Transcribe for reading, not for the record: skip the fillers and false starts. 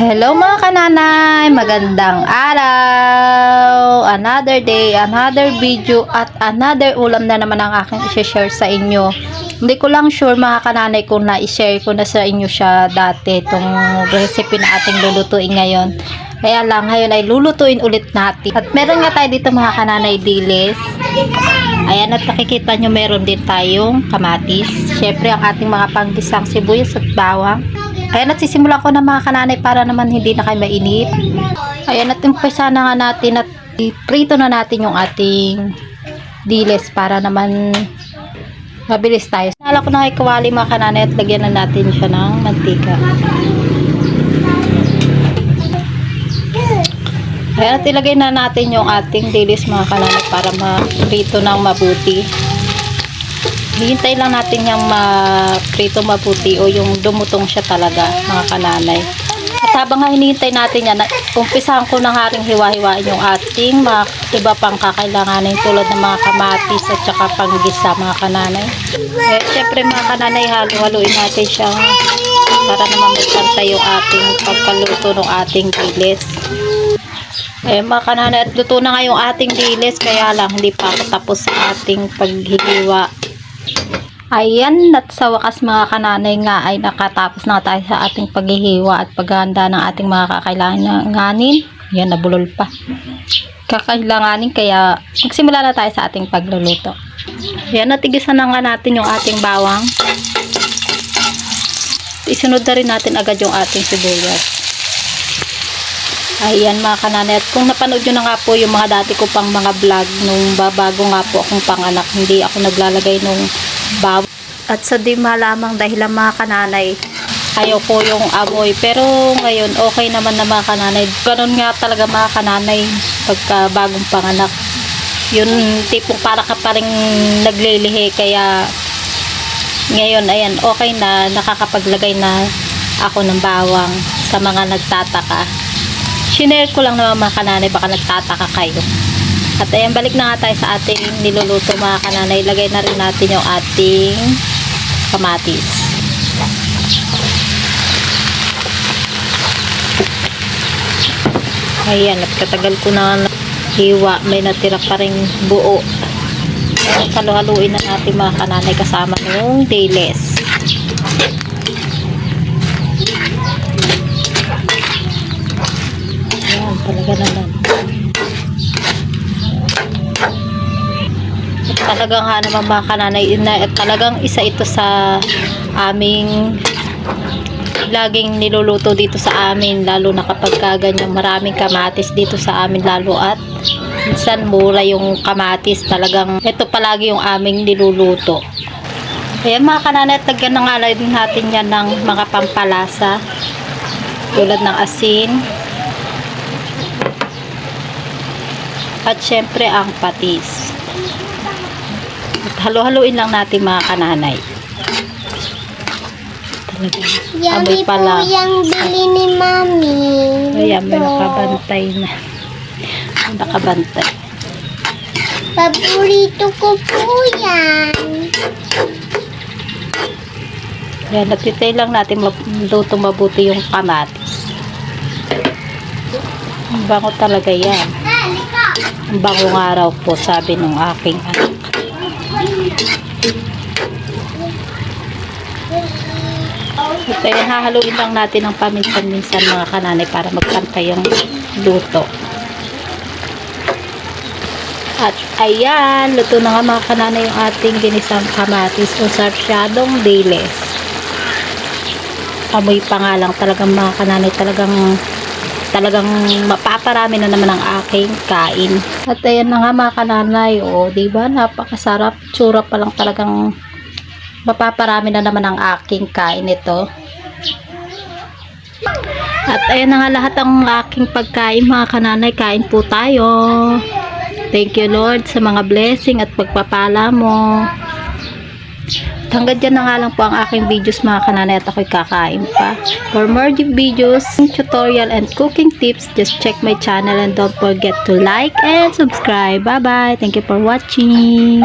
Hello mga kananay, magandang araw, another day, another video at another ulam na naman ang aking i-share sa inyo. Hindi ko lang sure mga kananay kung na-share ko na sa inyo siya dati itong recipe na ating lulutuin ngayon. Kaya lang ngayon ay lulutuin ulit natin. At meron nga tayo dito mga kananay dilis. Ayan, at nakikita nyo meron din tayong kamatis. Syempre ang ating mga panggisang sibuyas at bawang. Ayan, at sisimula ko na mga kananay para naman hindi na kayo mainip. Ayan, at umpisa na nga natin at prito na natin yung ating dilis para naman mabilis tayo. Nala ko na kay kawali mga kananay at lagyan na natin siya ng mantika. Ayan, at ilagay na natin yung ating dilis mga kananay para ma-prito ng mabuti. Hihintay lang natin yung ma-prito mabuti o yung dumutong siya talaga mga kananay. At habang hinihintay natin yan, umpisahan ko na haring hiwa-hiwain yung ating mga iba pang kakailanganin tulad ng mga kamatis at saka panggisa mga kananay. Eh, syempre mga kananay, halo-haluin natin siyang para naman may pantay yung ating pagkaluto ng ating dilis. Eh mga kananay, at luto na nga yung ating dilis, kaya lang hindi pa ako tapos sa ating paghihiwa. Ayan, at sa wakas mga kananay nga ay nakatapos na tayo sa ating paghihiwa at paghahanda ng ating mga kakailanganin. Ayan, nabulol pa. Kakailanganin, kaya magsimula na tayo sa ating pagluluto. Ayan, natigisan na nga natin yung ating bawang. Isunod na rin natin agad yung ating sibuyas. Ayan mga kananay, at kung napanood nyo na nga po yung mga dati ko pang mga vlog nung bago nga po akong panganak, hindi ako naglalagay nung bawang. At sa di malamang dahil ang mga kananay, ayaw ko yung amoy. Pero ngayon, okay naman na mga kananay. Ganun nga talaga mga kananay pagka bagong panganak. Yun tipong para ka pa rin naglilihi. Kaya ngayon, ayan, okay na, nakakapaglagay na ako ng bawang sa mga nagtataka. Shinare ko lang naman mga kananay, baka nagtataka kayo. At ayan, balik na nga tayo sa ating niluluto mga kananay. Lagay na rin natin yung ating kamatis. Ayan, at katagal ko na hiwa, may natira pa rin buo. Ayan, halo-haluin na natin mga kananay kasama yung dilis. Ayan, talaga naman. Talagang naman mga kananay, talagang isa ito sa aming laging niluluto dito sa amin, lalo na kapag ganyan maraming kamatis dito sa amin, lalo at minsan mura yung kamatis. Talagang ito palagi yung aming niluluto. Kaya mga kananay, tagyan na nga din natin yan ng mga pampalasa tulad ng asin at syempre ang patis. Halo-haluin lang natin mga kananay. Yummy po yung bili ni Mami. Ayan, may nakabantay na. May nakabantay. Paborito ko po yan. Ayan, natitay lang natin luto mabuti yung kamatis. Ang bango talaga yan. Ang bangong araw po, sabi ng aking anak. At ayan, hahaluin lang natin ng paminsan-minsan mga kananay para magpantay yung luto. At ayan, luto na nga mga kananay yung ating ginisang kamatis o sarsyadong dilis. Amoy pa nga lang talagang mga kananay, talagang mapaparami na naman ang aking kain. At ayan na nga mga kananay, o diba, napakasarap. Tsura pa lang talagang mapaparami na naman ang aking kain ito. At ayan na nga lahat ang aking pagkain mga kananay. Kain po tayo. Thank you Lord sa mga blessing at pagpapala mo. Hanggang dyan na nga lang po ang aking videos mga kananay, at ako'y kakain pa. For more videos, tutorial and cooking tips, just check my channel and don't forget to like and subscribe. Bye bye. Thank you for watching.